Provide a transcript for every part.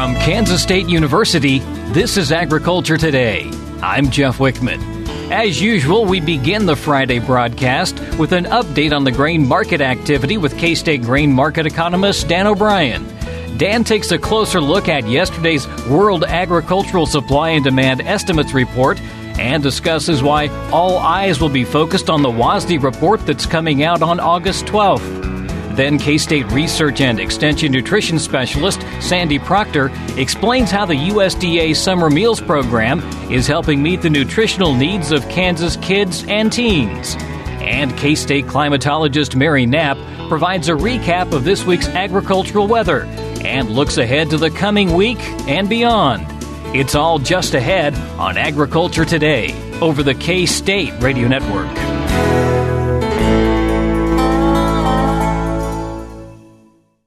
From Kansas State University, this is Agriculture Today. I'm Jeff Wickman. As usual, we begin the Friday broadcast with an update on the grain market activity with K-State grain market economist Dan O'Brien. Dan takes a closer look at yesterday's World Agricultural Supply and Demand Estimates report and discusses why all eyes will be focused on the WASDE report that's coming out on August 12th. Then K-State Research and Extension Nutrition Specialist Sandy Procter explains how the USDA Summer Meals Program is helping meet the nutritional needs of Kansas kids and teens. And K-State climatologist Mary Knapp provides a recap of this week's agricultural weather and looks ahead to the coming week and beyond. It's all just ahead on Agriculture Today over the K-State Radio Network.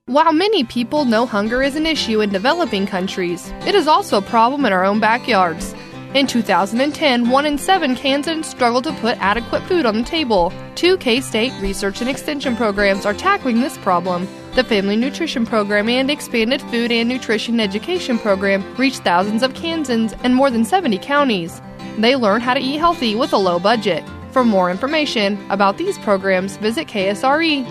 While many people know hunger is an issue in developing countries, it is also a problem in our own backyards. In 2010, 1 in 7 Kansans struggled to put adequate food on the table. 2 K-State Research and Extension programs are tackling this problem. The Family Nutrition Program and Expanded Food and Nutrition Education Program reach thousands of Kansans in more than 70 counties. They learn how to eat healthy with a low budget. For more information about these programs, visit ksre.ksu.edu.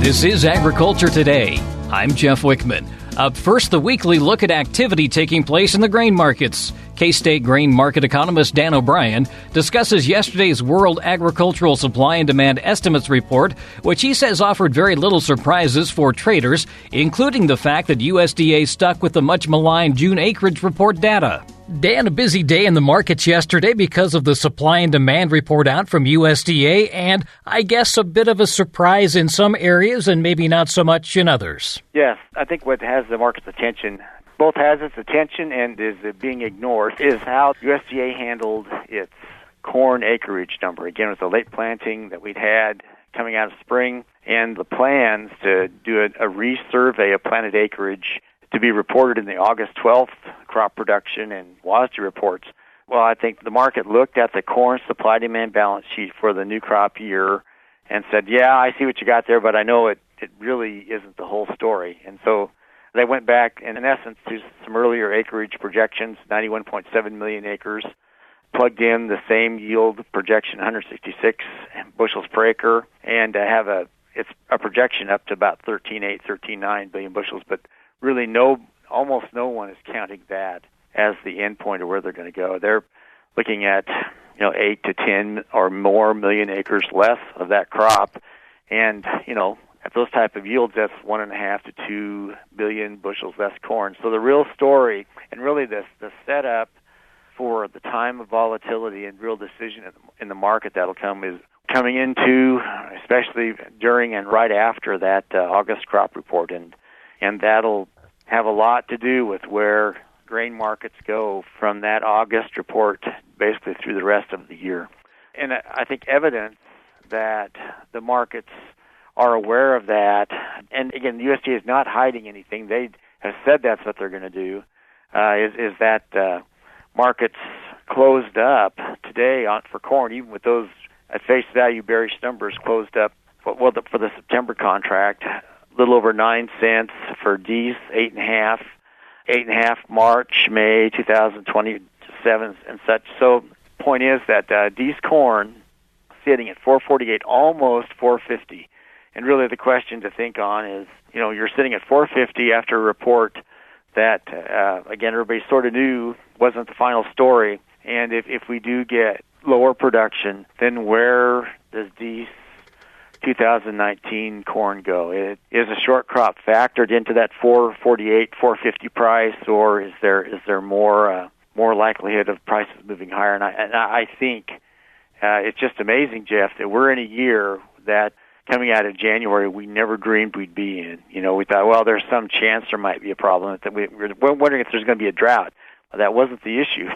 This is Agriculture Today. I'm Jeff Wickman. Up first, the weekly look at activity taking place in the grain markets. K-State grain market economist Dan O'Brien discusses yesterday's World Agricultural Supply and Demand Estimates report, which he says offered very little surprises for traders, including the fact that USDA stuck with the much-maligned June acreage report data. Dan, a busy day in the markets yesterday because of the supply and demand report out from USDA, and I guess a bit of a surprise in some areas and maybe not so much in others. Yes, I think what has the market's attention, both has its attention and is being ignored, is how USDA handled its corn acreage number. Again, with the late planting that we'd had coming out of spring and the plans to do a resurvey of planted acreage to be reported in the August 12th crop production and WASDE reports. Well, I think the market looked at the corn supply-demand balance sheet for the new crop year and said, yeah, I see what you got there, but I know it really isn't the whole story. And so they went back, in essence, to some earlier acreage projections, 91.7 million acres, plugged in the same yield projection, 166 bushels per acre, and it's a projection up to about 13.8, 13.9 billion bushels, but really almost no one is counting that as the end point of where they're going to go. They're looking at 8 to 10 or more million acres less of that crop, and at those type of yields, that's 1.5 to 2 billion bushels less corn. So the real story, and really the setup for the time of volatility and real decision in the market that'll come is coming into, especially during and right after that August crop report, and that'll have a lot to do with where grain markets go from that August report basically through the rest of the year. And I think evidence that the markets are aware of that, and again, the USDA is not hiding anything. They have said that's what they're going to do, is that markets closed up today for corn, even with those at face value bearish numbers, closed up for the September contract, a little over 9 cents for D's, 8.5 March, May 2027 and such. So point is that D's corn sitting at 448, almost 450. And really the question to think on is, you're sitting at 450 after a report that, again, everybody sort of knew wasn't the final story. And if we do get lower production, then where does D's 2019 corn go? Is a short crop factored into that 448, 450 price, or is there more likelihood of prices moving higher? And I think it's just amazing, Jeff, that we're in a year that coming out of January we never dreamed we'd be in. We thought, well, there's some chance there might be a problem. That we're wondering if there's going to be a drought. That wasn't the issue.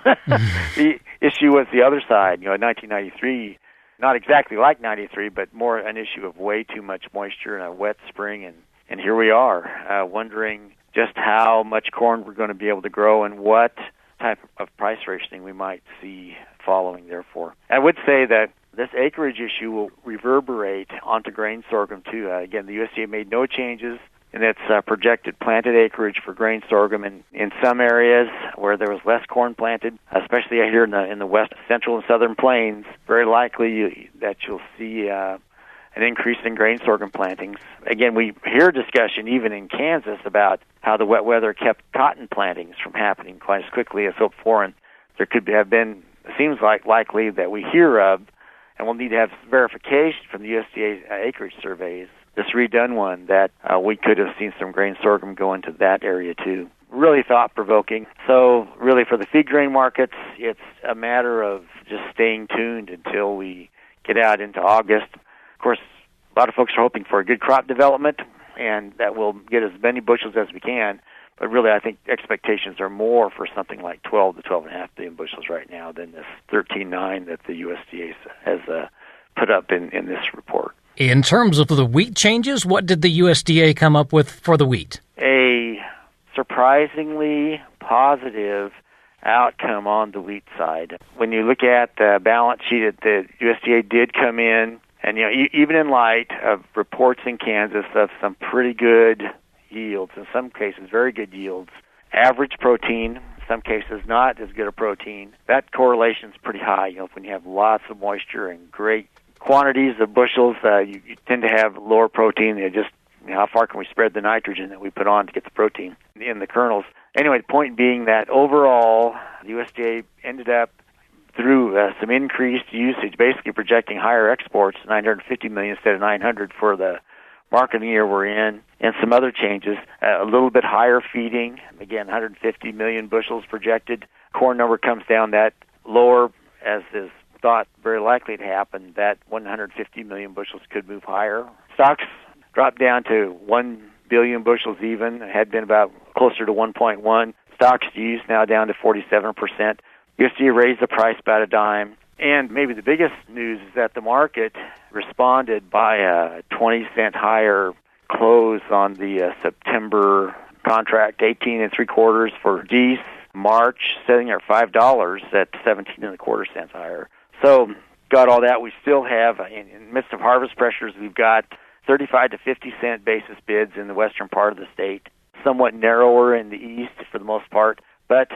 The issue was the other side. 1993. Not exactly like 93, but more an issue of way too much moisture and a wet spring. And here we are, wondering just how much corn we're going to be able to grow and what type of price rationing we might see following, therefore. I would say that this acreage issue will reverberate onto grain sorghum, too. Again, the USDA made no changes in its projected planted acreage for grain sorghum in some areas where there was less corn planted, especially here in the west, central, and southern plains. Very likely that you'll see an increase in grain sorghum plantings. Again, we hear discussion even in Kansas about how the wet weather kept cotton plantings from happening quite as quickly as hoped for, and there could have been, seems like likely that we hear of, and we'll need to have verification from the USDA acreage surveys, this redone one, that we could have seen some grain sorghum go into that area too. Really thought-provoking. So really for the feed grain markets, it's a matter of just staying tuned until we get out into August. Of course, a lot of folks are hoping for a good crop development, and that will get as many bushels as we can. But really, I think expectations are more for something like 12 to 12.5 billion bushels right now than this 13.9 that the USDA has put up in this report. In terms of the wheat changes, what did the USDA come up with for the wheat? A surprisingly positive outcome on the wheat side. When you look at the balance sheet, the USDA did come in, and even in light of reports in Kansas of some pretty good yields, in some cases very good yields, average protein, in some cases not as good a protein, that correlation is pretty high. When you have lots of moisture and great quantities of bushels, you tend to have lower protein. How far can we spread the nitrogen that we put on to get the protein in the kernels? Anyway, the point being that overall, the USDA ended up, through some increased usage, basically projecting higher exports, 950 million instead of 900 for the marketing year we're in, and some other changes, a little bit higher feeding, again, 150 million bushels projected. Corn number comes down that lower, as is thought very likely to happen, that 150 million bushels could move higher. Stocks dropped down to 1 billion bushels even. It had been about closer to 1.1. Stocks to use now down to 47%. USDA raised the price about a dime. And maybe the biggest news is that the market responded by a 20-cent higher close on the September contract, 18 3/4 for geese. March, sitting at $5 at 17 1/4 cents higher. So, got all that. We still have, in the midst of harvest pressures, we've got 35 to 50 cent basis bids in the western part of the state, somewhat narrower in the east for the most part. But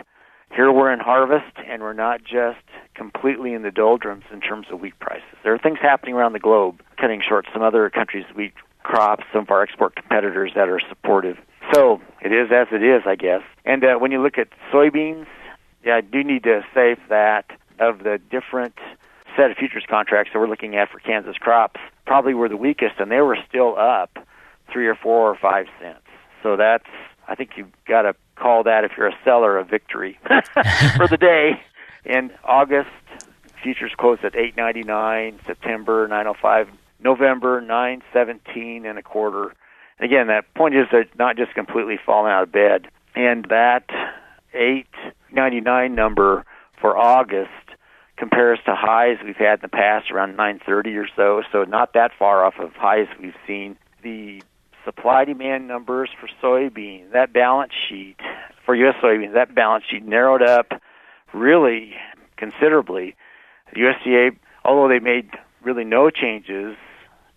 here we're in harvest, and we're not just completely in the doldrums in terms of wheat prices. There are things happening around the globe, cutting short some other countries' wheat crops, some of our export competitors that are supportive. So it is as it is, I guess. And when you look at soybeans, I do need to say that of the different set of futures contracts that we're looking at for Kansas crops, probably were the weakest, and they were still up 3 or 4 or 5 cents. So that's, I think you've got to call that, if you're a seller, a victory for the day. In August, futures closed at $8.99, September $9.05, November $9.17 1/4. Again, that point is that not just completely falling out of bed. And that $8.99 number for August compares to highs we've had in the past around $9.30 or so not that far off of highs we've seen. The supply-demand numbers for soybeans, that balance sheet, for U.S. soybeans, that balance sheet narrowed up really considerably. The USDA, although they made really no changes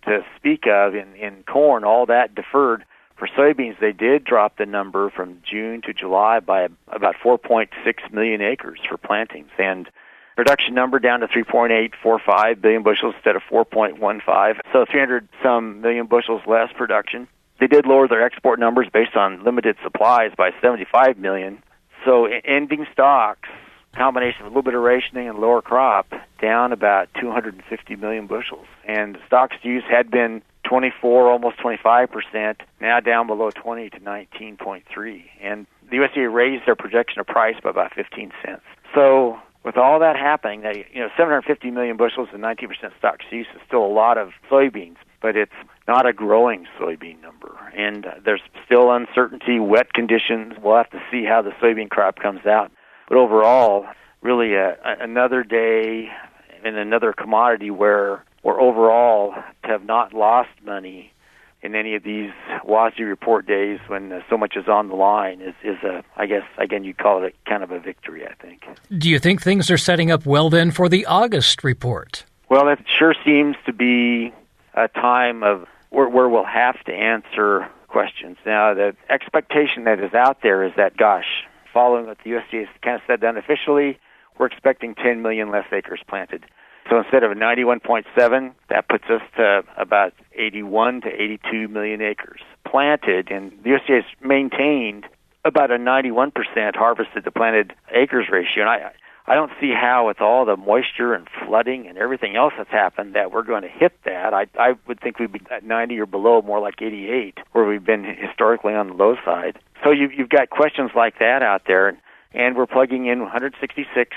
to speak of in corn, all that deferred. For soybeans, they did drop the number from June to July by about 4.6 million acres for plantings, and production number down to 3.845 billion bushels instead of 4.15, so 300-some million bushels less production. They did lower their export numbers based on limited supplies by 75 million. So ending stocks, combination of a little bit of rationing and lower crop, down about 250 million bushels. And stocks to use had been 24, almost 25%, now down below 20 to 19.3. And the USDA raised their projection of price by about 15 cents. So with all that happening, 750 million bushels and 19% stocks to use is still a lot of soybeans, but it's not a growing soybean number. And there's still uncertainty, wet conditions. We'll have to see how the soybean crop comes out. But overall, really another day and another commodity where overall to have not lost money, in any of these WASDE report days when so much is on the line is I guess, again, you'd call it kind of a victory, I think. Do you think things are setting up well then for the August report? Well, it sure seems to be a time of where we'll have to answer questions. Now, the expectation that is out there is that, following what the USDA has kind of said unofficially, we're expecting 10 million less acres planted. So instead of 91.7, that puts us to about 81 to 82 million acres planted, and the USDA has maintained about a 91% harvested to planted acres ratio. And I don't see how, with all the moisture and flooding and everything else that's happened, that we're going to hit that. I would think we'd be at 90 or below, more like 88, where we've been historically on the low side. So you've got questions like that out there, and we're plugging in 166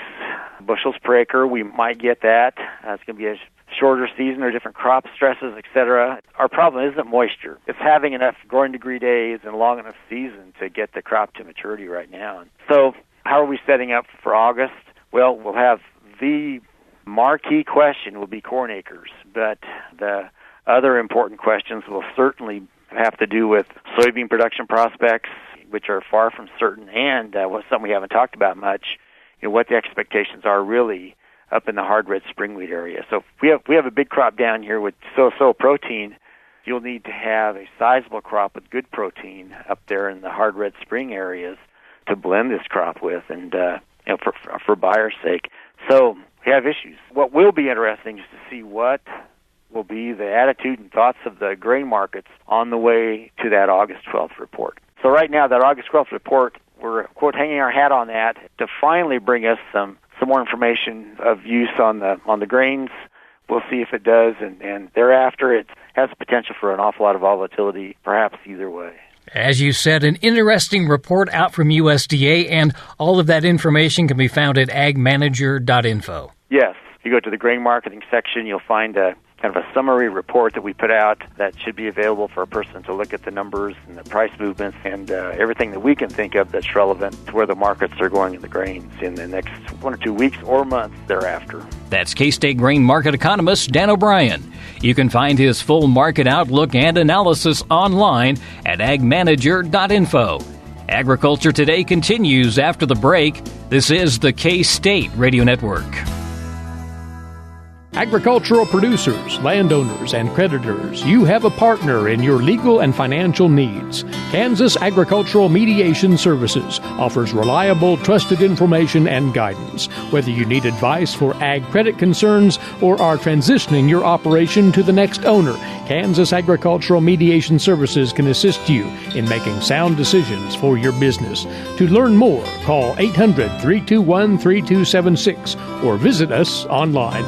bushels per acre. We might get that. It's going to be a shorter season or different crop stresses, etc. Our problem isn't moisture. It's having enough growing degree days and long enough season to get the crop to maturity right now. So how are we setting up for August? Well, we'll have the marquee question will be corn acres, but the other important questions will certainly have to do with soybean production prospects, which are far from certain, and something we haven't talked about much, what the expectations are really up in the hard red spring wheat area. So if we have a big crop down here with so protein, you'll need to have a sizable crop with good protein up there in the hard red spring areas to blend this crop with, and for buyer's sake. So we have issues. What will be interesting is to see what will be the attitude and thoughts of the grain markets on the way to that August 12th report. So right now, that August 12th report, we're, quote, hanging our hat on that to finally bring us some more information of use on the grains. We'll see if it does, and thereafter it has potential for an awful lot of volatility, perhaps either way. As you said, an interesting report out from USDA, and all of that information can be found at agmanager.info. Yes. If you go to the grain marketing section, you'll find a kind of a summary report that we put out that should be available for a person to look at the numbers and the price movements and everything that we can think of that's relevant to where the markets are going in the grains in the next 1 or 2 weeks or months thereafter. That's K-State grain market economist Dan O'Brien. You can find his full market outlook and analysis online at agmanager.info. Agriculture Today continues after the break. This is the K-State Radio Network. Agricultural producers, landowners, and creditors, you have a partner in your legal and financial needs. Kansas Agricultural Mediation Services offers reliable, trusted information and guidance. Whether you need advice for ag credit concerns or are transitioning your operation to the next owner, Kansas Agricultural Mediation Services can assist you in making sound decisions for your business. To learn more, call 800-321-3276 or visit us online.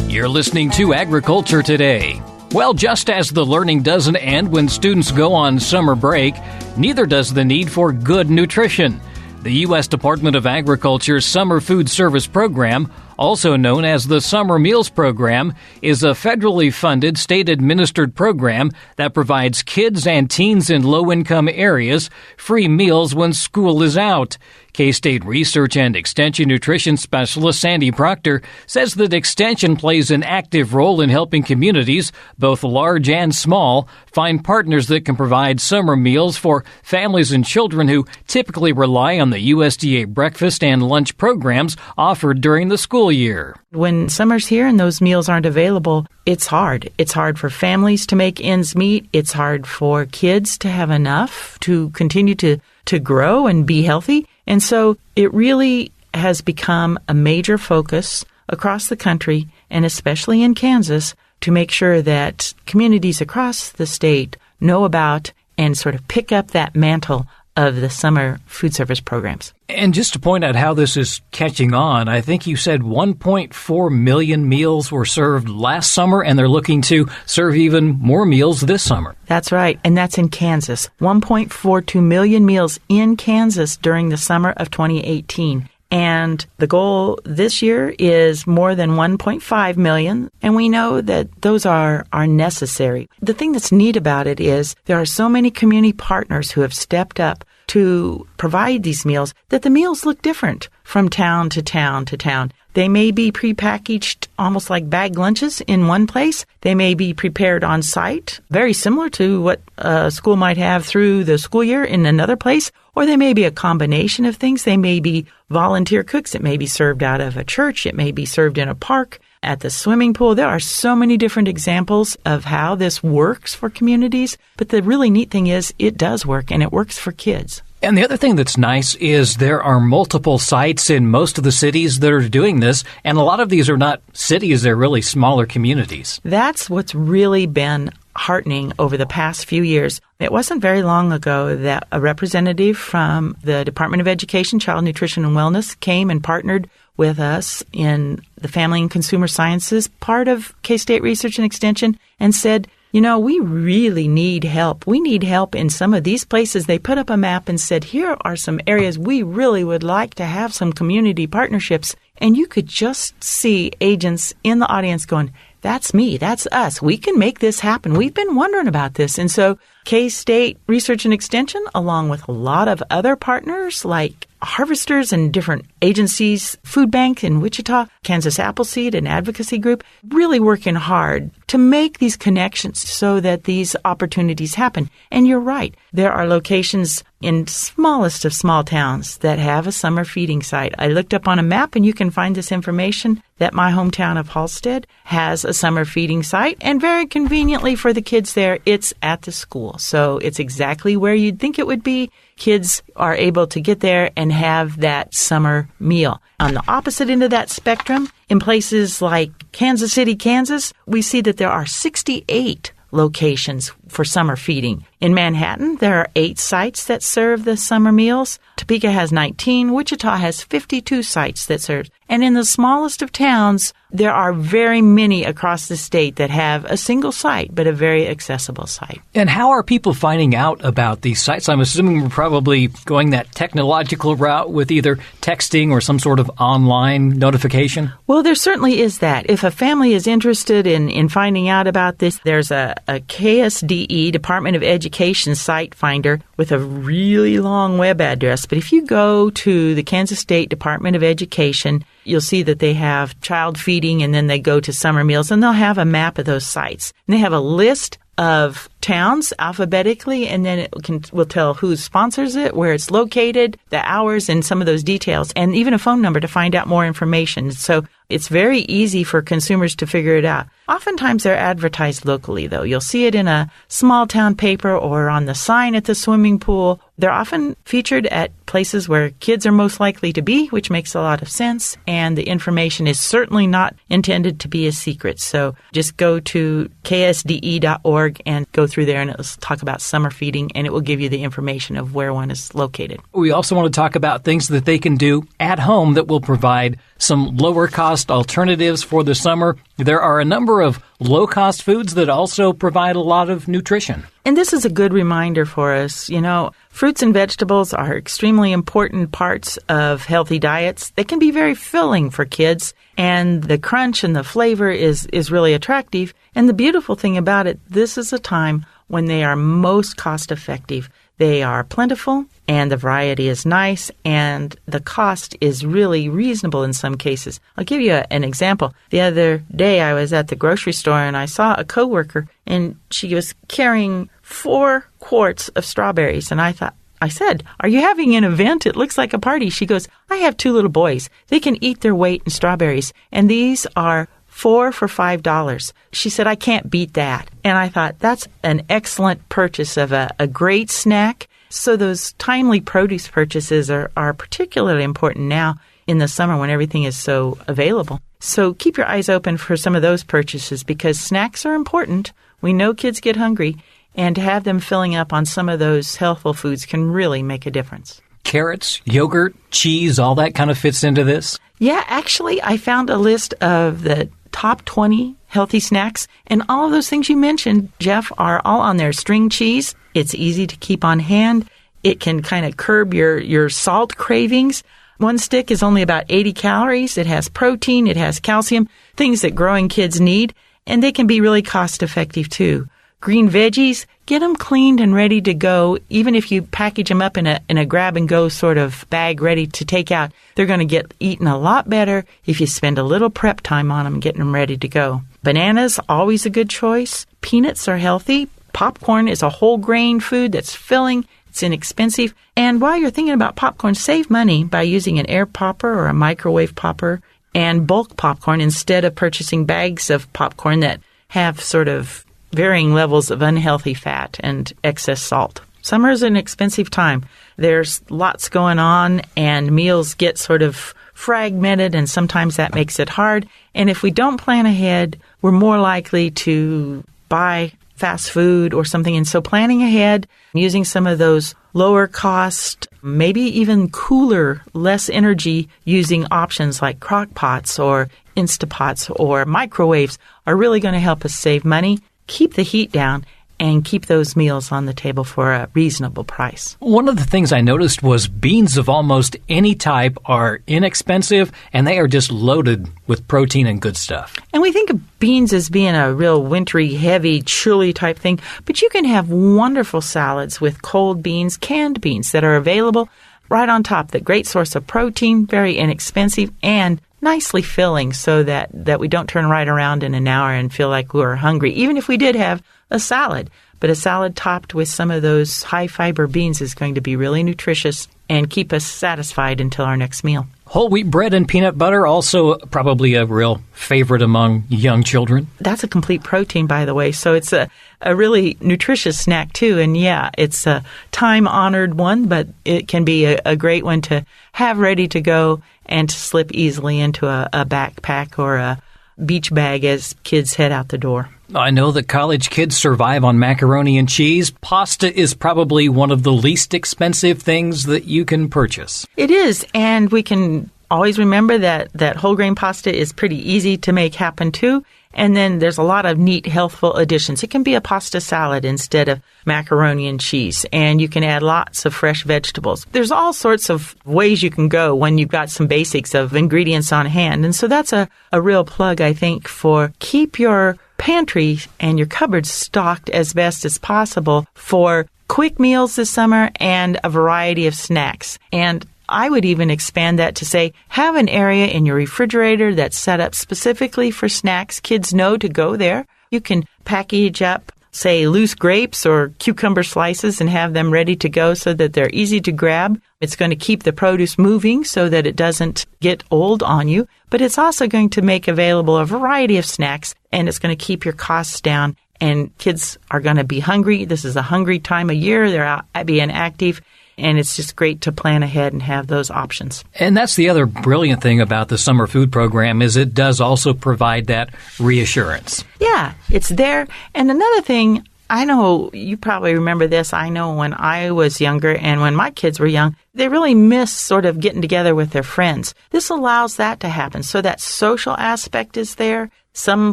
You're listening to Agriculture Today. Well, just as the learning doesn't end when students go on summer break, neither does the need for good nutrition. The U.S. Department of Agriculture's Summer Food Service Program, also known as the Summer Meals Program, is a federally funded, state-administered program that provides kids and teens in low-income areas free meals when school is out. K-State Research and Extension Nutrition Specialist Sandy Procter says that Extension plays an active role in helping communities, both large and small, find partners that can provide summer meals for families and children who typically rely on the USDA breakfast and lunch programs offered during the school year. When summer's here and those meals aren't available, it's hard. It's hard for families to make ends meet. It's hard for kids to have enough to continue to grow and be healthy. And so it really has become a major focus across the country, and especially in Kansas, to make sure that communities across the state know about and sort of pick up that mantle of the summer food service programs. And just to point out how this is catching on, I think you said 1.4 million meals were served last summer, and they're looking to serve even more meals this summer. That's right, and that's in Kansas. 1.42 million meals in Kansas during the summer of 2018. And the goal this year is more than 1.5 million, and we know that those are necessary. The thing that's neat about it is there are so many community partners who have stepped up to provide these meals, that the meals look different from town to town to town. They may be prepackaged almost like bag lunches in one place. They may be prepared on site, very similar to what a school might have through the school year in another place. Or they may be a combination of things. They may be volunteer cooks. It may be served out of a church. It may be served in a park, at the swimming pool. There are so many different examples of how this works for communities. But the really neat thing is it does work, and it works for kids. And the other thing that's nice is there are multiple sites in most of the cities that are doing this, and a lot of these are not cities, they're really smaller communities. That's what's really been heartening over the past few years. It wasn't very long ago that a representative from the Department of Education, Child Nutrition and Wellness came and partnered with us in the Family and Consumer Sciences part of K-State Research and Extension and said, you know, we really need help. We need help in some of these places. They put up a map and said, here are some areas we really would like to have some community partnerships. And you could just see agents in the audience going, that's me, that's us. We can make this happen. We've been wondering about this. And so K-State Research and Extension, along with a lot of other partners like harvesters and different agencies, Food Bank in Wichita, Kansas Appleseed, an advocacy group, really working hard to make these connections so that these opportunities happen. And you're right. There are locations in smallest of small towns that have a summer feeding site. I looked up on a map, and you can find this information that my hometown of Halstead has a summer feeding site. And very conveniently for the kids there, it's at the school. So it's exactly where you'd think it would be. Kids are able to get there and have that summer meal. On the opposite end of that spectrum, in places like Kansas City, Kansas, we see that there are 68 locations for summer feeding. In Manhattan, there are 8 sites that serve the summer meals. Topeka has 19. Wichita has 52 sites that serve. And in the smallest of towns, there are very many across the state that have a single site, but a very accessible site. And how are people finding out about these sites? I'm assuming we're probably going that technological route with either texting or some sort of online notification. Well, there certainly is that. If a family is interested in finding out about this, there's a KSDE, Department of Education site finder with a really long web address. But if you go to the Kansas State Department of Education, you'll see that they have child feeding, and then they go to summer meals, and they'll have a map of those sites. And they have a list of towns alphabetically, and then will tell who sponsors it, where it's located, the hours, and some of those details, and even a phone number to find out more information. So it's very easy for consumers to figure it out. Oftentimes they're advertised locally, though. You'll see it in a small town paper or on the sign at the swimming pool. They're often featured at places where kids are most likely to be, which makes a lot of sense. And the information is certainly not intended to be a secret. So just go to ksde.org and go through there, and it'll talk about summer feeding, and it will give you the information of where one is located. We also want to talk about things that they can do at home that will provide some lower-cost alternatives for the summer. There are a number of low-cost foods that also provide a lot of nutrition. And this is a good reminder for us. You know, fruits and vegetables are extremely important parts of healthy diets. They can be very filling for kids, and the crunch and the flavor is really attractive. And the beautiful thing about it, this is a time when they are most cost-effective. They are plentiful, and the variety is nice, and the cost is really reasonable in some cases. I'll give you an example. The other day I was at the grocery store, and I saw a coworker, and she was carrying 4 quarts of strawberries. And I said, "Are you having an event? It looks like a party." She goes, "I have 2 little boys. They can eat their weight in strawberries, and these are 4 for $5. She said, "I can't beat that." And I thought, that's an excellent purchase of a great snack. So those timely produce purchases are particularly important now in the summer when everything is so available. So keep your eyes open for some of those purchases, because snacks are important. We know kids get hungry, and to have them filling up on some of those healthful foods can really make a difference. Carrots, yogurt, cheese, all that kind of fits into this? Yeah, actually, I found a list of the top 20 healthy snacks, and all of those things you mentioned, Jeff, are all on there. String cheese, it's easy to keep on hand. It can kind of curb your salt cravings. 1 stick is only about 80 calories. It has protein, it has calcium, things that growing kids need, and they can be really cost effective too. green veggies, get them cleaned and ready to go. Even if you package them up in a grab-and-go sort of bag ready to take out, they're going to get eaten a lot better if you spend a little prep time on them, getting them ready to go. Bananas, always a good choice. Peanuts are healthy. Popcorn is a whole grain food that's filling. It's inexpensive. And while you're thinking about popcorn, save money by using an air popper or a microwave popper and bulk popcorn instead of purchasing bags of popcorn that have sort of varying levels of unhealthy fat and excess salt. Summer is an expensive time. There's lots going on, and meals get sort of fragmented, and sometimes that makes it hard. And if we don't plan ahead, we're more likely to buy fast food or something. And so planning ahead, using some of those lower cost, maybe even cooler, less energy using options like crock pots or Instapots or microwaves are really going to help us save money, keep the heat down, and keep those meals on the table for a reasonable price. One of the things I noticed was beans of almost any type are inexpensive, and they are just loaded with protein and good stuff. And we think of beans as being a real wintry, heavy, chilly type thing, but you can have wonderful salads with cold beans, canned beans that are available right on top. The great source of protein, very inexpensive, and nicely filling so that we don't turn right around in an hour and feel like we're hungry, even if we did have a salad. But a salad topped with some of those high-fiber beans is going to be really nutritious and keep us satisfied until our next meal. Whole wheat bread and peanut butter, also probably a real favorite among young children. That's a complete protein, by the way, so it's a really nutritious snack, too. And, yeah, it's a time-honored one, but it can be a great one to have ready to go and to slip easily into a backpack or a beach bag as kids head out the door. I know that college kids survive on macaroni and cheese. Pasta is probably one of the least expensive things that you can purchase. It is, and we can always remember that whole grain pasta is pretty easy to make happen too. And then there's a lot of neat, healthful additions. It can be a pasta salad instead of macaroni and cheese, and you can add lots of fresh vegetables. There's all sorts of ways you can go when you've got some basics of ingredients on hand. And so that's a real plug, I think, for keep your pantry and your cupboards stocked as best as possible for quick meals this summer and a variety of snacks. And I would even expand that to say, have an area in your refrigerator that's set up specifically for snacks. Kids know to go there. You can package up, say, loose grapes or cucumber slices and have them ready to go so that they're easy to grab. It's going to keep the produce moving so that it doesn't get old on you. But it's also going to make available a variety of snacks, and it's going to keep your costs down. And kids are going to be hungry. This is a hungry time of year. They're out being active. And it's just great to plan ahead and have those options. And that's the other brilliant thing about the summer food program is it does also provide that reassurance. Yeah, it's there. And another thing, I know you probably remember this. I know when I was younger and when my kids were young, they really miss sort of getting together with their friends. This allows that to happen. So that social aspect is there. Some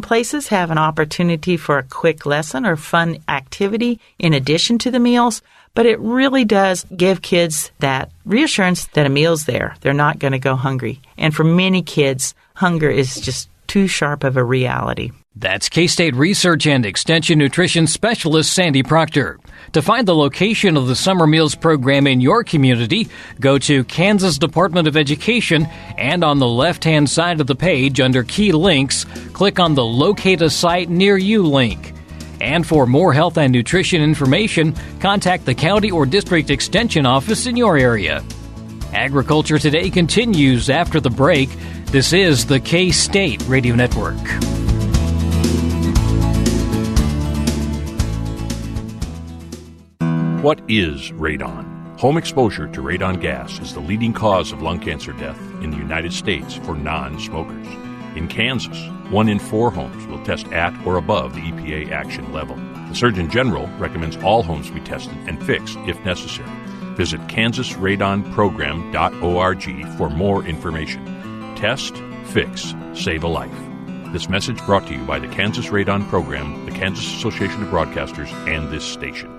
places have an opportunity for a quick lesson or fun activity in addition to the meals. But it really does give kids that reassurance that a meal's there. They're not going to go hungry. And for many kids, hunger is just too sharp of a reality. That's K-State Research and Extension Nutrition Specialist Sandy Procter. To find the location of the Summer Meals Program in your community, go to Kansas Department of Education, and on the left-hand side of the page under Key Links, click on the Locate a Site Near You link. And for more health and nutrition information, contact the county or district extension office in your area. Agriculture Today continues after the break. This is the K-State Radio Network. What is radon? Home exposure to radon gas is the leading cause of lung cancer death in the United States for non-smokers. In Kansas, 1 in 4 homes will test at or above the EPA action level. The Surgeon General recommends all homes be tested and fixed if necessary. Visit kansasradonprogram.org for more information. Test, fix, save a life. This message brought to you by the Kansas Radon Program, the Kansas Association of Broadcasters, and this station.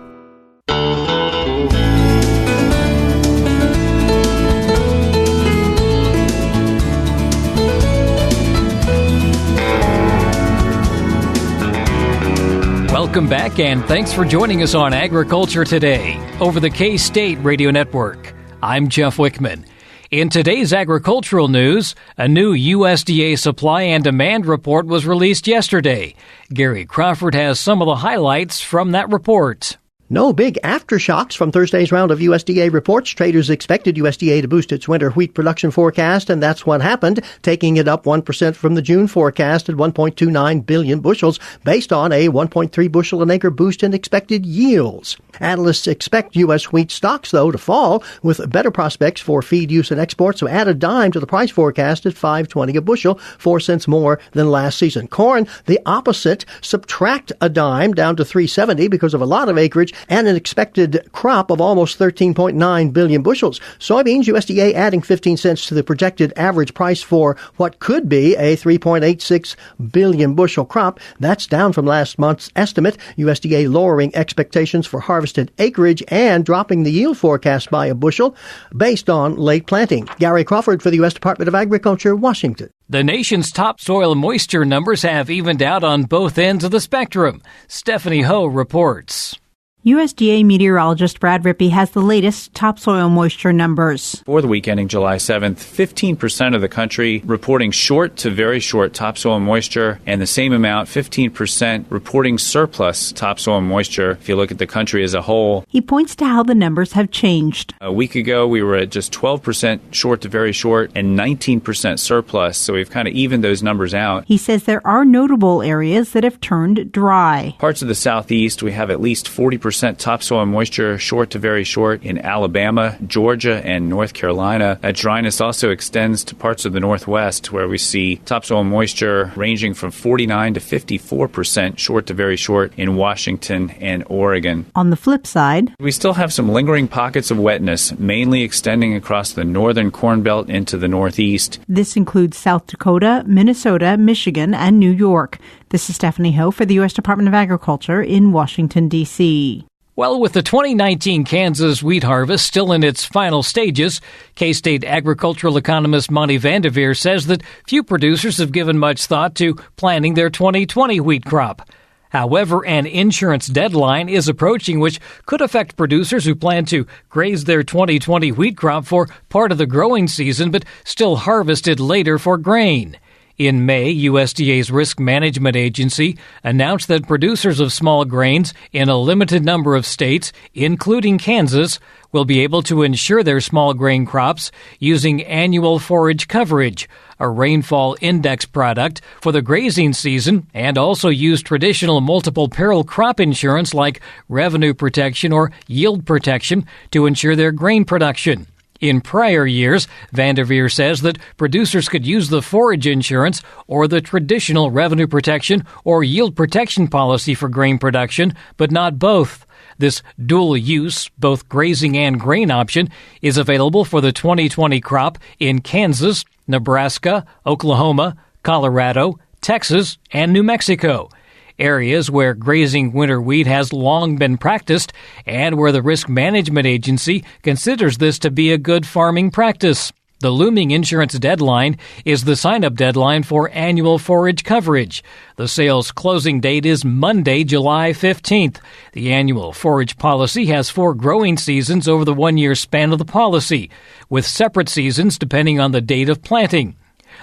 Welcome back, and thanks for joining us on Agriculture Today over the K-State Radio Network. I'm Jeff Wickman. In today's agricultural news, a new USDA supply and demand report was released yesterday. Gary Crawford has some of the highlights from that report. No big aftershocks from Thursday's round of USDA reports. Traders expected USDA to boost its winter wheat production forecast, and that's what happened, taking it up 1% from the June forecast at 1.29 billion bushels, based on a 1.3 bushel an acre boost in expected yields. Analysts expect U.S. wheat stocks, though, to fall, with better prospects for feed use and exports, so add a dime to the price forecast at $5.20 a bushel, 4 cents more than last season. Corn, the opposite, subtract a dime down to $3.70 because of a lot of acreage and an expected crop of almost 13.9 billion bushels. Soybeans, USDA adding 15 cents to the projected average price for what could be a 3.86 billion bushel crop. That's down from last month's estimate. USDA lowering expectations for harvested acreage and dropping the yield forecast by a bushel based on late planting. Gary Crawford for the U.S. Department of Agriculture, Washington. The nation's top soil moisture numbers have evened out on both ends of the spectrum. Stephanie Ho reports. USDA meteorologist Brad Rippey has the latest topsoil moisture numbers. For the week ending July 7th, 15% of the country reporting short to very short topsoil moisture, and the same amount, 15%, reporting surplus topsoil moisture if you look at the country as a whole. He points to how the numbers have changed. A week ago, we were at just 12% short to very short and 19% surplus, so we've kind of evened those numbers out. He says there are notable areas that have turned dry. Parts of the southeast, we have at least 40% topsoil moisture short to very short in Alabama, Georgia, and North Carolina. That dryness also extends to parts of the northwest where we see topsoil moisture ranging from 49 to 54% short to very short in Washington and Oregon. On the flip side, we still have some lingering pockets of wetness, mainly extending across the northern Corn Belt into the northeast. This includes South Dakota, Minnesota, Michigan, and New York. This is Stephanie Ho for the U.S. Department of Agriculture in Washington, D.C. Well, with the 2019 Kansas wheat harvest still in its final stages, K-State agricultural economist Monty Vanderveer says that few producers have given much thought to planting their 2020 wheat crop. However, an insurance deadline is approaching, which could affect producers who plan to graze their 2020 wheat crop for part of the growing season but still harvest it later for grain. In May, USDA's Risk Management Agency announced that producers of small grains in a limited number of states, including Kansas, will be able to insure their small grain crops using annual forage coverage, a rainfall index product for the grazing season, and also use traditional multiple peril crop insurance like revenue protection or yield protection to ensure their grain production. In prior years, Vanderveer says that producers could use the forage insurance or the traditional revenue protection or yield protection policy for grain production, but not both. This dual use, both grazing and grain option, is available for the 2020 crop in Kansas, Nebraska, Oklahoma, Colorado, Texas, and New Mexico. Areas where grazing winter wheat has long been practiced and where the Risk Management Agency considers this to be a good farming practice. The looming insurance deadline is the sign-up deadline for annual forage coverage. The sales closing date is Monday, July 15th. The annual forage policy has 4 growing seasons over the 1-year span of the policy, with separate seasons depending on the date of planting.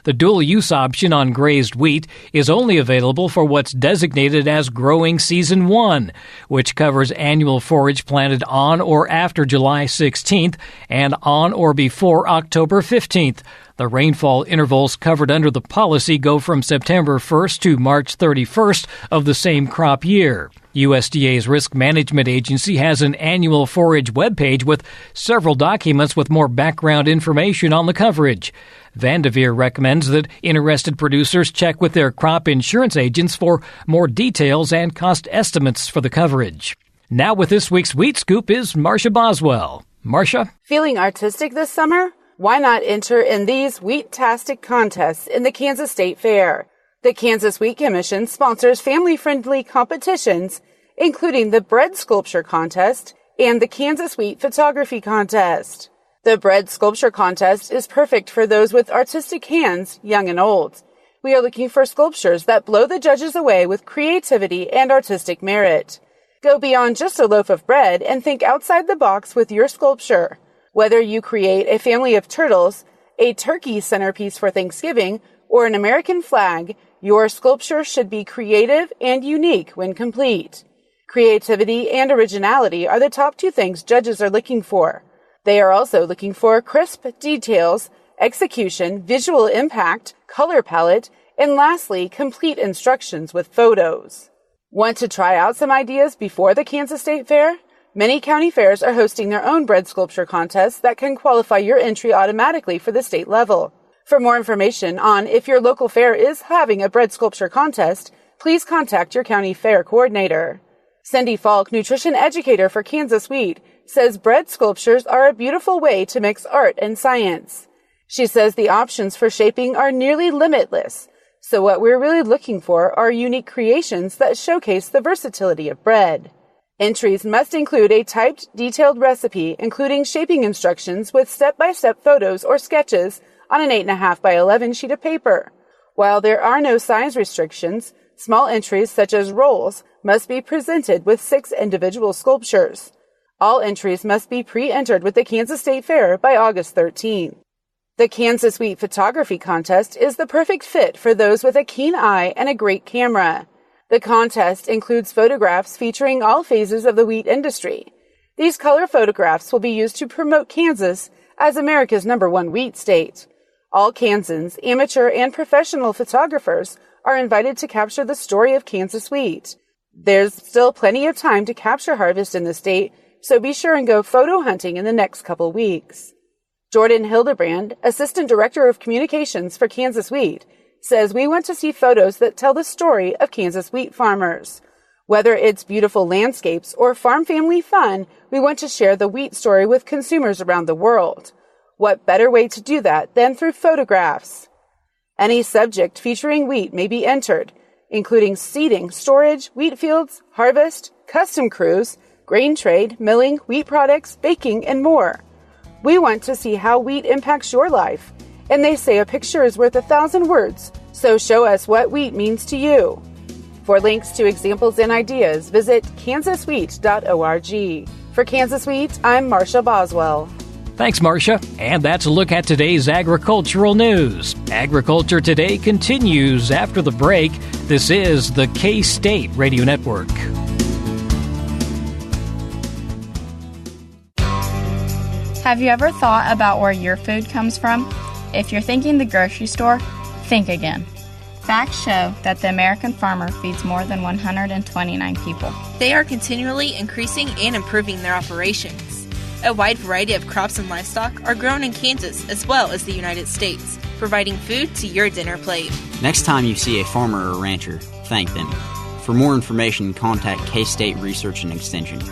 The dual-use option on grazed wheat is only available for what's designated as Growing Season 1, which covers annual forage planted on or after July 16th and on or before October 15th. The rainfall intervals covered under the policy go from September 1st to March 31st of the same crop year. USDA's Risk Management Agency has an annual forage webpage with several documents with more background information on the coverage. Vanderveer recommends that interested producers check with their crop insurance agents for more details and cost estimates for the coverage. Now with this week's Wheat Scoop is Marcia Boswell. Marcia? Feeling artistic this summer? Why not enter in these wheat-tastic contests in the Kansas State Fair? The Kansas Wheat Commission sponsors family-friendly competitions, including the Bread Sculpture Contest and the Kansas Wheat Photography Contest. The Bread Sculpture Contest is perfect for those with artistic hands, young and old. We are looking for sculptures that blow the judges away with creativity and artistic merit. Go beyond just a loaf of bread and think outside the box with your sculpture. Whether you create a family of turtles, a turkey centerpiece for Thanksgiving, or an American flag, your sculpture should be creative and unique when complete. Creativity and originality are the top two things judges are looking for. They are also looking for crisp details, execution, visual impact, color palette, and lastly, complete instructions with photos. Want to try out some ideas before the Kansas State Fair? Many county fairs are hosting their own bread sculpture contests that can qualify your entry automatically for the state level. For more information on if your local fair is having a bread sculpture contest, please contact your county fair coordinator. Cindy Falk, nutrition educator for Kansas Wheat, says bread sculptures are a beautiful way to mix art and science. She says the options for shaping are nearly limitless, so what we're really looking for are unique creations that showcase the versatility of bread. Entries must include a typed, detailed recipe, including shaping instructions with step-by-step photos or sketches on an 8.5 by 11 sheet of paper. While there are no size restrictions, small entries such as rolls must be presented with 6 individual sculptures. All entries must be pre-entered with the Kansas State Fair by August 13. The Kansas Wheat Photography Contest is the perfect fit for those with a keen eye and a great camera. The contest includes photographs featuring all phases of the wheat industry. These color photographs will be used to promote Kansas as America's #1 wheat state. All Kansans, amateur and professional photographers, are invited to capture the story of Kansas wheat. There's still plenty of time to capture harvest in the state, so be sure and go photo hunting in the next couple weeks. Jordan Hildebrand, Assistant Director of Communications for Kansas Wheat, says we want to see photos that tell the story of Kansas wheat farmers. Whether it's beautiful landscapes or farm family fun, we want to share the wheat story with consumers around the world. What better way to do that than through photographs? Any subject featuring wheat may be entered, including seeding, storage, wheat fields, harvest, custom crews, grain trade, milling, wheat products, baking, and more. We want to see how wheat impacts your life. And they say a picture is worth 1,000 words, so show us what wheat means to you. For links to examples and ideas, visit kansaswheat.org. For Kansas Wheat, I'm Marcia Boswell. Thanks, Marcia. And that's a look at today's agricultural news. Agriculture Today continues after the break. This is the K-State Radio Network. Have you ever thought about where your food comes from? If you're thinking the grocery store, think again. Facts show that the American farmer feeds more than 129 people. They are continually increasing and improving their operations. A wide variety of crops and livestock are grown in Kansas as well as the United States, providing food to your dinner plate. Next time you see a farmer or rancher, thank them. For more information, contact K-State Research and Extension.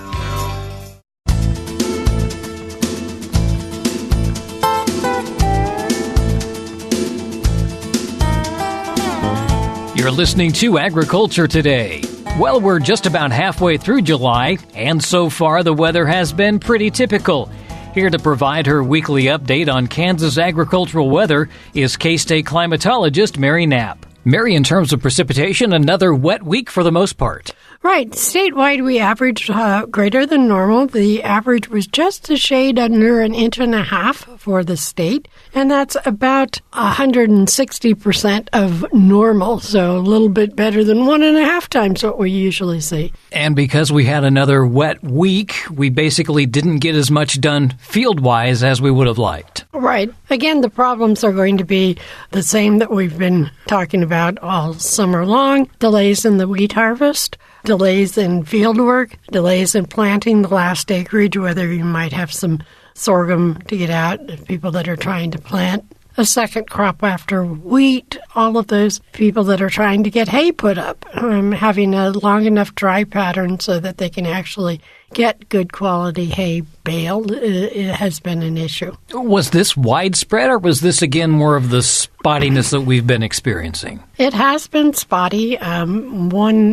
You're listening to Agriculture Today. Well, we're just about halfway through July, and so far the weather has been pretty typical. Here to provide her weekly update on Kansas agricultural weather is K-State climatologist Mary Knapp. Mary, in terms of precipitation, another wet week for the most part. Right. Statewide, we averaged greater than normal. The average was just a shade under 1.5 inches for the state, and that's about 160% of normal, so a little bit better than 1.5 times what we usually see. And because we had another wet week, we basically didn't get as much done field-wise as we would have liked. Right. Again, the problems are going to be the same that we've been talking about all summer long. Delays in the wheat harvest, delays in field work, delays in planting the last acreage, whether you might have some sorghum to get out, people that are trying to plant a second crop after wheat, all of those people that are trying to get hay put up, having a long enough dry pattern so that they can actually get good quality hay baled, it has been an issue. Was this widespread, or was this, again, more of the spottiness that we've been experiencing? It has been spotty. One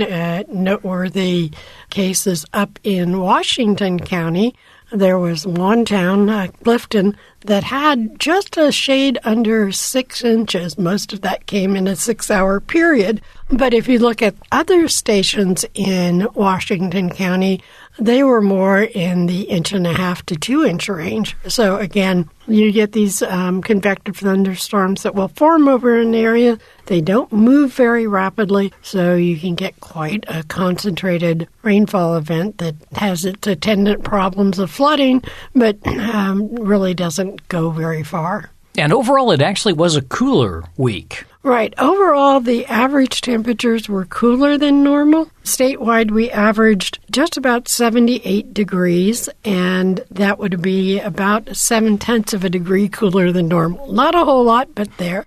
noteworthy case is up in Washington County. There was one town, Clifton, that had just a shade under 6 inches. Most of that came in a 6-hour period. But if you look at other stations in Washington County, they were more in the 1.5 to 2 inch range. So again, you get these convective thunderstorms that will form over an area. They don't move very rapidly, so you can get quite a concentrated rainfall event that has its attendant problems of flooding, but really doesn't go very far. And overall, it actually was a cooler week. Right. Overall, the average temperatures were cooler than normal. Statewide, we averaged just about 78 degrees, and that would be about 0.7 of a degree cooler than normal. Not a whole lot, but there.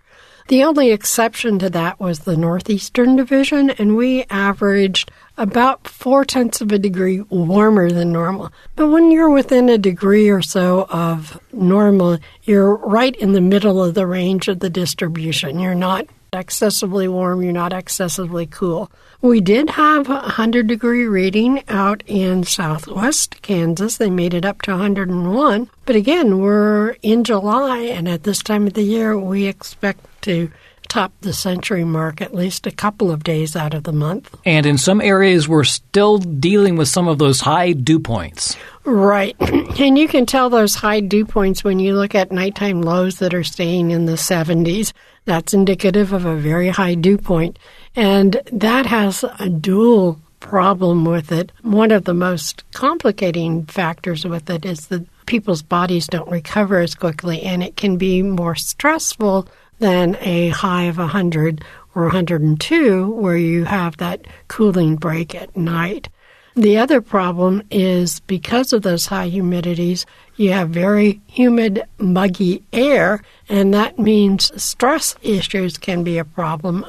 The only exception to that was the Northeastern Division, and we averaged about 0.4 of a degree warmer than normal. But when you're within a degree or so of normal, you're right in the middle of the range of the distribution. You're not excessively warm, you're not excessively cool. We did have a 100-degree reading out in southwest Kansas. They made it up to 101. But again, we're in July, and at this time of the year, we expect to top the century mark at least a couple of days out of the month. And in some areas, we're still dealing with some of those high dew points. Right. And you can tell those high dew points when you look at nighttime lows that are staying in the 70s. That's indicative of a very high dew point. And that has a dual problem with it. One of the most complicating factors with it is that people's bodies don't recover as quickly, and it can be more stressful than a high of 100 or 102 where you have that cooling break at night. The other problem is because of those high humidities, you have very humid, muggy air, and that means stress issues can be a problem.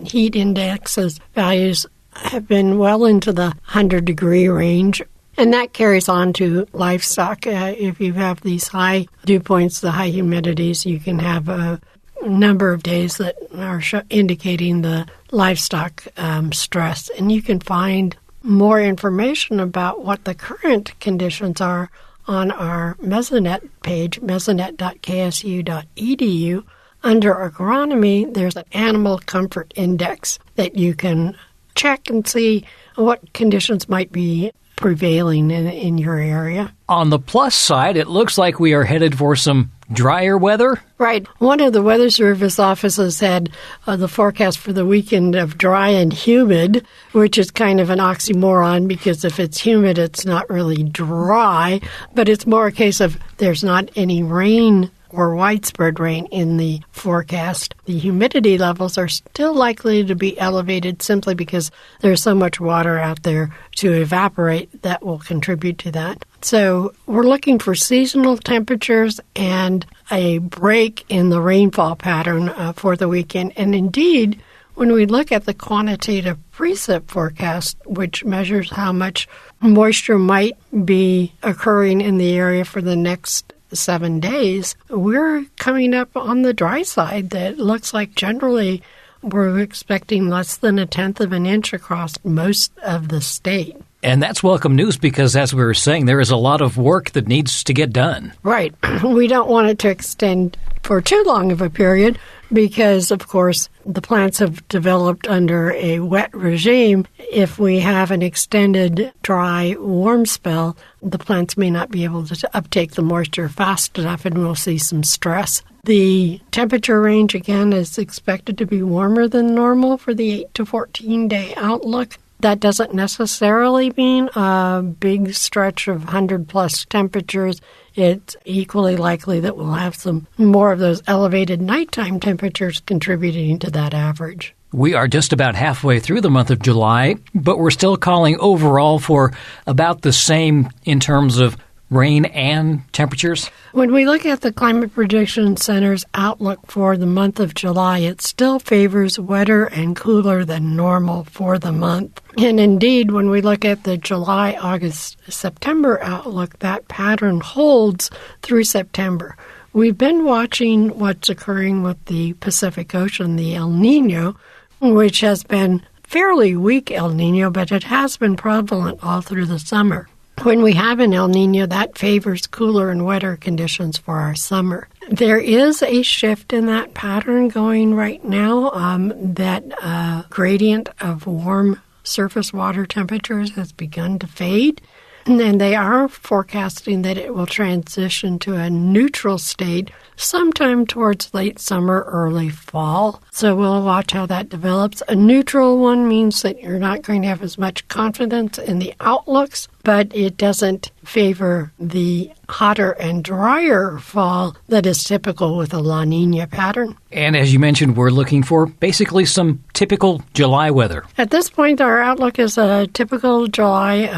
Heat indexes values have been well into the 100-degree range, and that carries on to livestock. If you have these high dew points, the high humidities, you can have a number of days that are indicating the livestock stress. And you can find more information about what the current conditions are on our Mesonet page, mesonet.ksu.edu. Under agronomy, there's an animal comfort index that you can check and see what conditions might be prevailing in your area. On the plus side, it looks like we are headed for some drier weather. Right. One of the Weather Service offices had the forecast for the weekend of dry and humid, which is kind of an oxymoron because if it's humid, it's not really dry, but it's more a case of there's not any rain or widespread rain in the forecast. The humidity levels are still likely to be elevated simply because there's so much water out there to evaporate that will contribute to that. So we're looking for seasonal temperatures and a break in the rainfall pattern for the weekend. And indeed, when we look at the quantitative precip forecast, which measures how much moisture might be occurring in the area for the next 7 days, we're coming up on the dry side. That looks like generally we're expecting less than 1/10 of an inch across most of the state. And that's welcome news because, as we were saying, there is a lot of work that needs to get done. Right. We don't want it to extend for too long of a period because, of course, the plants have developed under a wet regime. If we have an extended dry, warm spell, the plants may not be able to uptake the moisture fast enough and we'll see some stress. The temperature range, again, is expected to be warmer than normal for the 8 to 14-day outlook. That doesn't necessarily mean a big stretch of 100-plus temperatures. It's equally likely that we'll have some more of those elevated nighttime temperatures contributing to that average. We are just about halfway through the month of July, but we're still calling overall for about the same in terms of rain and temperatures? When we look at the Climate Prediction Center's outlook for the month of July, it still favors wetter and cooler than normal for the month. And indeed, when we look at the July, August, September outlook, that pattern holds through September. We've been watching what's occurring with the Pacific Ocean, the El Nino, which has been fairly weak El Nino, but it has been prevalent all through the summer. When we have an El Nino, that favors cooler and wetter conditions for our summer. There is a shift in that pattern going right now. That gradient of warm surface water temperatures has begun to fade. And then they are forecasting that it will transition to a neutral state sometime towards late summer, early fall. So we'll watch how that develops. A neutral one means that you're not going to have as much confidence in the outlooks, but it doesn't favor the hotter and drier fall that is typical with a La Nina pattern. And as you mentioned, we're looking for basically some typical July weather. At this point, our outlook is a typical July.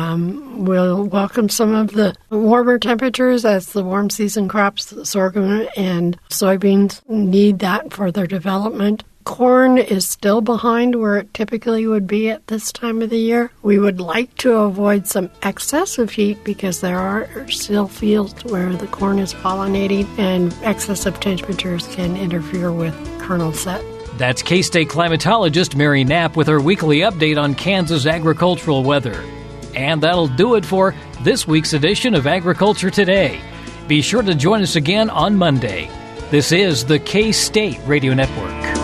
We'll welcome some of the warmer temperatures as the warm season crops, sorghum and soybeans, need that for their development. Corn is still behind where it typically would be at this time of the year. We would like to avoid some excessive heat because there are still fields where the corn is pollinating and excessive temperatures can interfere with kernel set. That's K-State climatologist Mary Knapp with her weekly update on Kansas agricultural weather. And that'll do it for this week's edition of Agriculture Today. Be sure to join us again on Monday. This is the K-State Radio Network.